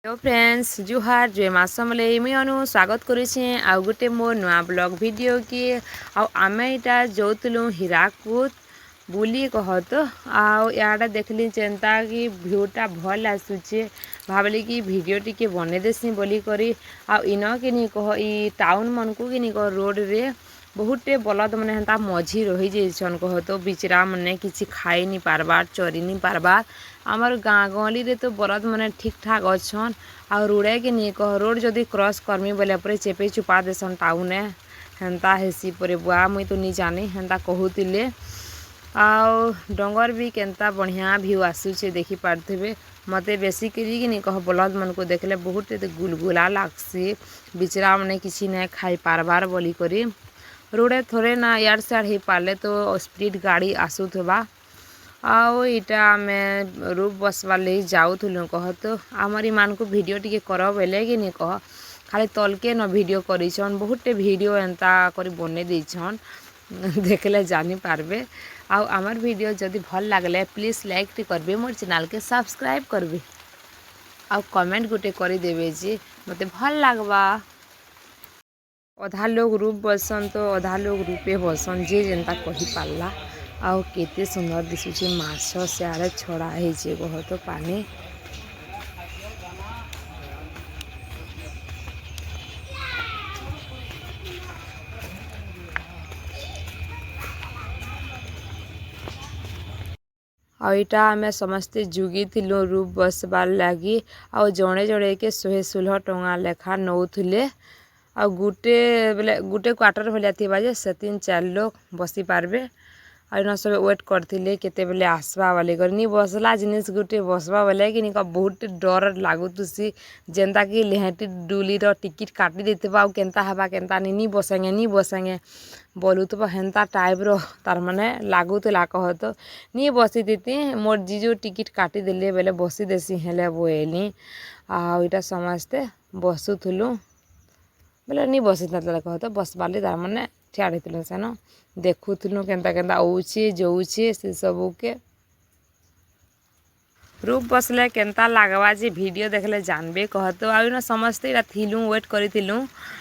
Hello friends जुहार जय माँ समलेई मुई अनु स्वागत करुचे आउ गोटे मोर नुआ ब्लॉग वीडियो की आमे इटा जाऊलु हीराकुद बुली कहत आड़ा देखली जेनता कि भ्यूटा भल आसूचे भावली कि वीडियो टी बने देसी बोली करी इन कि नहीं कह ई टाउन मन को कि नहीं कह रोड रे बहुते बलद मैंने हेन्ता मझी रही जाइछन कह तो बिचरा मैंने किसी खाई नहीं पारबार चरी नहीं पारबार आमर गाँ गहली रे तो बलद मैंने ठीक ठाक अच्छन आ रोडे के नहीं कह रोड जदि क्रॉस करमी बोले पर चेपे चुपा देसन टाउन हेन्ता हेसी पर बुआ मुई तो नहीं जानी हेन्ता कहूतिले आउ डंगर भी केन्ता बढ़िया व्यू आसूचे देखी पार्थे मते बेसी करी नहीं कह बलद मन को देखले बहुत गुलगुला लागसी बिचरा मैंने किसी नहीं खाई पारबार बोली करी रोडे थोड़े ना यार से हो पारे तो स्पीड गाड़ी आसूथबा आउ इटा आमे रूप बसवार लगी जाऊलु कह तो आमरी मान को वीडियो टी कर बोले कि नहीं कह खाली तलके न वीडियो करिछन बहुते वीडियो एंता करी बने देछन देखले जानी पारबे आउ आमर वीडियो जदि भल लागले प्लीज लाइक टी करबे मोर चैनल के सब्सक्राइब करबे आउ कमेंट गोटे कर देबे जे मते भल लागबा। अधा लोग रूप बसन तो अधा लोग रूपे बसन जे जेनता कही पारला आउ केते सुंदर दिशुचे माछ सियाड़े छड़ा है कह तो पानी आईटा आमे समस्ते जुगी थिलु रूप बसबार लगी आ जड़े जड़े के 116 टंका लेखा नौले आ गुटे बेले गुटे क्वार्टर भलिया थी जे से 3-4 लोग बसी पारबे आ सब वेट करथिले केते बेले आसबा वाले करनी बसला जिनिस गुटे बसबा वाले कि निका बहुत डर लागुतुसी जेंता कि लेहटी डुली रो टिकट काटी देतबा केनता हबा केनता नी बसेंगे बोलू तो हेन्ता टाइप रो तार माने लागुतला कह तो नी बसी देती मोर जीजू टिकट काटी देले बेले बसी देसी हेले बोएली आ इटा समस्ते बसुथुलु बोले नी बसी कह तो बसबाली तार माने ठिया रही सेन देखुलु केन्ता केन्ता आउचे जाऊे से सबू के रूप बसले केन्ता लागवा जे वीडियो देखले जानबे कह तो आ समस्ते इटा थिलु वेट करिथिलु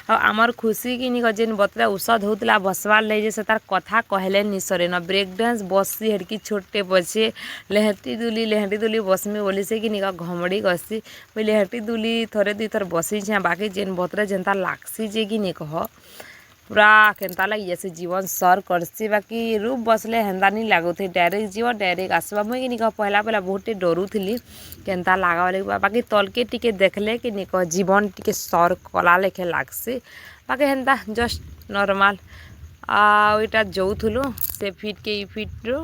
आमर खुशी कि निक जेन बतरा औषध होतला बसवार ले जे से तार कथा कहले नि सरे न ब्रेक डांस बससी हेडकी छोटे बचे लेहटी दुली बसमी बोली से कि निका घमड़ी गसी बोले लेहटी दुली थोड़े दुई थर बसी छे बाकी जेन बतरा जेनता लागसी जे कि नि कह पूरा केन्ता लगी जैसे जीवन सर करसी बाकी रूप बसले हेन्दा नहीं लागुथे डायरेक्ट जीव डायरेक्ट आसवा मुई कि निक पहला बहुत डरू थी केन्ता लागा वाले बाकी तलके टिके देखले कि निक जीवन टिके सर कला लेखे लागसी बाकी हेन्ता जस्ट नॉर्मल आटा जाऊलु से फिट के फिट रो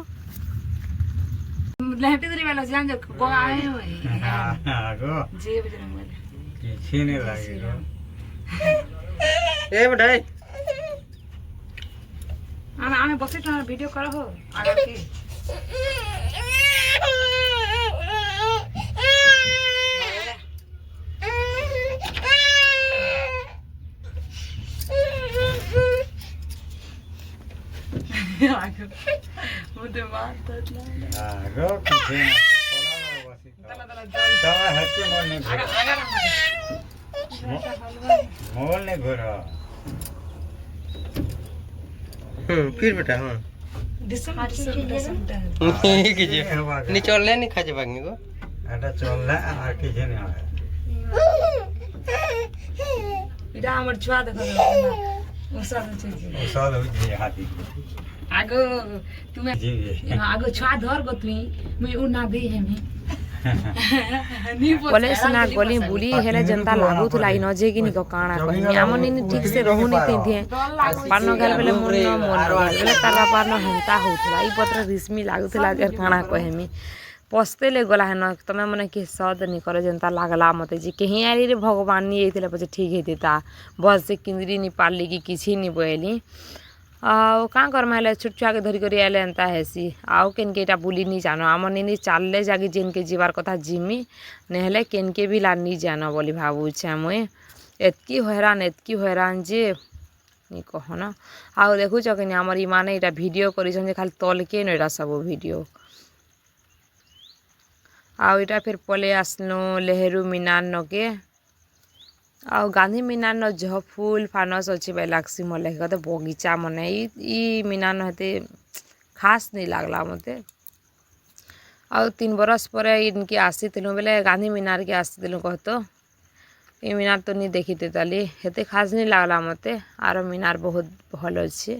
लेहटी दुरी वाला जान जो को आए हो हां जे बजरंग किसी ने लागे ए बड़ाई आमे बसे वीडियो करो हो आगे के मुझे मार दला आगो किसे कोला बसी तवा हत्ती मोल ने घोरा फिर बेटा हां नी चलले नी खाजे बागनी को एटा चलला आ किसे ने इडा हमर छुआ देखो उसाद हो जे हाथी आगो तुम्हें आगो छुआ धर गो तुई मुई उना दे हेमी बोले सना गली बुली हेले जनता लागू थला इ न जे कि निको काना कहनी आम नि ठीक से रहू नि थे पान गल बेले मन बेले तारा पान हेंता होथला इ पत्र रिस्मी लागू थला गर काना कहमी पस्ते ले गला है न तमे मने के सद नि करे जनता लागला मते जे कहीं आरी रे भगवान नि एथिले पछे ठीक हेतिता बस से किंदरी नि पाली कि किछि नि बोएली आउ काँ करमा हेले छोट छुआ के धरी करी आले एंता हेसी आउ केनके इटा बुली नहीं जानो आम नि चालले जागी जेनके जीवार कथा जिमी नेहले केनके भी ला नहीं जानो बोली भावुछे मुई एतकी हैरान जे नी कह न आउ देखुछ कि आमर इमाने इटा वीडियो करिछन जे खाली तलके न इटा सब वीडियो आउ इटा फिर पले आसलु लेहरू मीनार नके आउ गांधी मीनार न जह फूल फानस अच्छी बाई लागसी मले कहते बगीचा मने ई मीनार न हेते खास नहीं लागला मते आउ 3 बरस पर इनके आसी बेले गांधी मीनार के आसी कहतो ये मीनार तो नहीं देखी ताली हेते खास नहीं लागला मते आरो मीनार बहुत भल अच्छे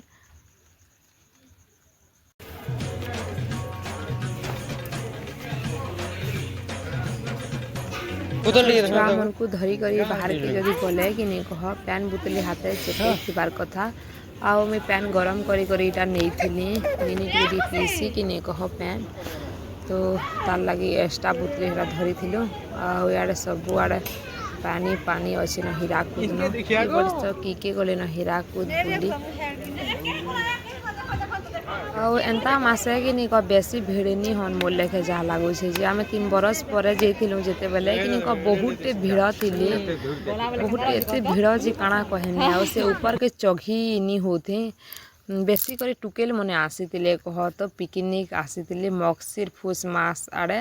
छुआ मन को धरी करी बाहर के जदि गले कि नहीं कह पैन बुतली हाथ चेपार कथा आउ मैं पैन गरम करी करी इटा नहीं पीसी कि नहीं कह पैन तो तार लगी एक्स्ट्रा बुतली हरा धरी थिलु आउ याडे सब आड़े पानी पानी अच्छे न हीराकुद न किके गले न हीराकुद बुली आउ एंता मासे कि नहीं कह बेसी भिड़ नहीं हन मोर लेखे जहाँ लागू जे आम 3 बरस पर जाइलु जिते बेले कि नहीं कह बहुत भिड़ थिले बहुत एते भिड़ जे काଣା कहनी आ से ऊपर के चघी नहीं होते बेसी करे टुकेल मने आसी कह तो पिकनिक आसी मक्सिर फूस मास आड़े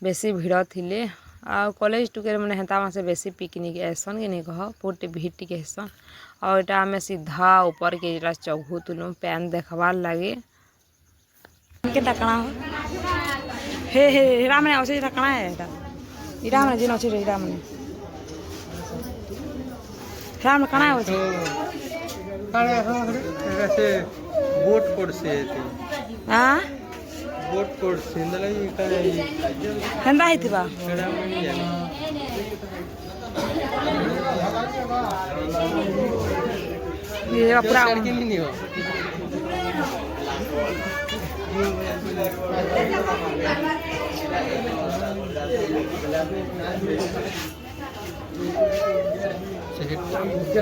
बेसी भिड़ थिले आ कॉलेज टुकेल मैंने हेता मासे बेसी पिकनिक ऐसन कि नहीं कह बहुत भीड़ टिके हेसन और इटा आम सीधा ऊपर के जरा चघू तुलु पैन देखबार लगे केटा कणा हे हे हेरा माने अछे एटा कणा है एटा इरा माने जिन अछे इरा माने हेरा माने कणा होछे काळे हो रे से बोट पडसे हां बोट पडसे नलाई काय हेंदा हितबा हेरा माने ये पूरा नहीं हो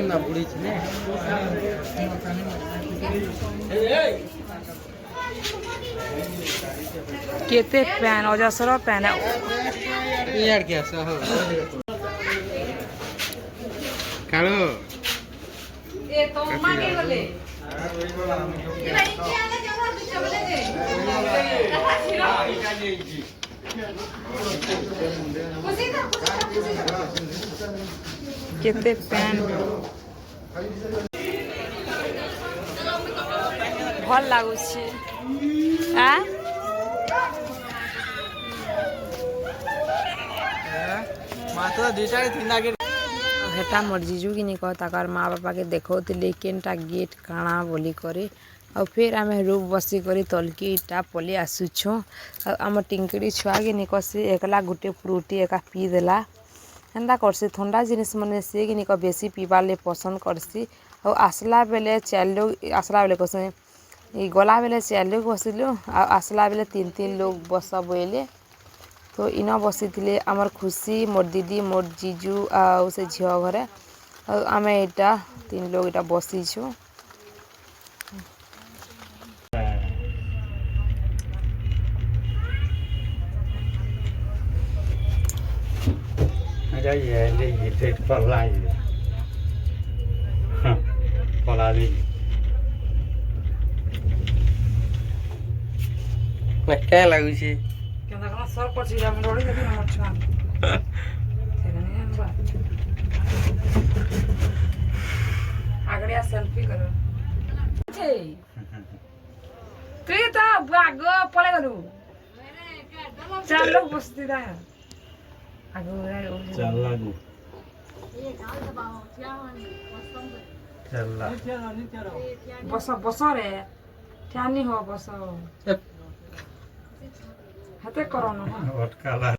ना बुड़ी ने केते पैन अजसर पैन यार क्या सा हो कालो ए तो मागे गले केते पैन भल लागु छी आ मात्र दुईटा तीनटा के हेटा मोर जीजू कि नहीं कह ताकर माँ बापा के देखौले केनटा गेट काଣା बोली करे और फिर आम रूप बसी करी तलकी इटा पलि आसुछु आम टिंकड़ी छुआ कि नहीं कह से एकला गुटे फ्रूटी एका पी देला एंता करसी ठंडा जिनिस मैंने सी कि नहीं कह बेसी पीबार ले पसंद करसी और आसला बेले 4 लोग आसला बेले कस गला बेले 4 लोग बसिलु आसला बेले 3 लोग बस बोले तो इना बसी थिले आमर खुशी मोर दीदी मोर जीजू आ से झियो घरे आम एटा 3 लोग एटा बसीछु Ada ya le yete pala ye. Pala le. ना क्या लागु छी केना कना सर पछि हम रोड़ी देखि न मछा सेगने हम बा आगड़िया सेल्फी करो छे तू तो भागो पळे गलु 4 लोग बसती दा आगो Challa ni. Challa. बस रे ठानी हो बस हते करो न What kala.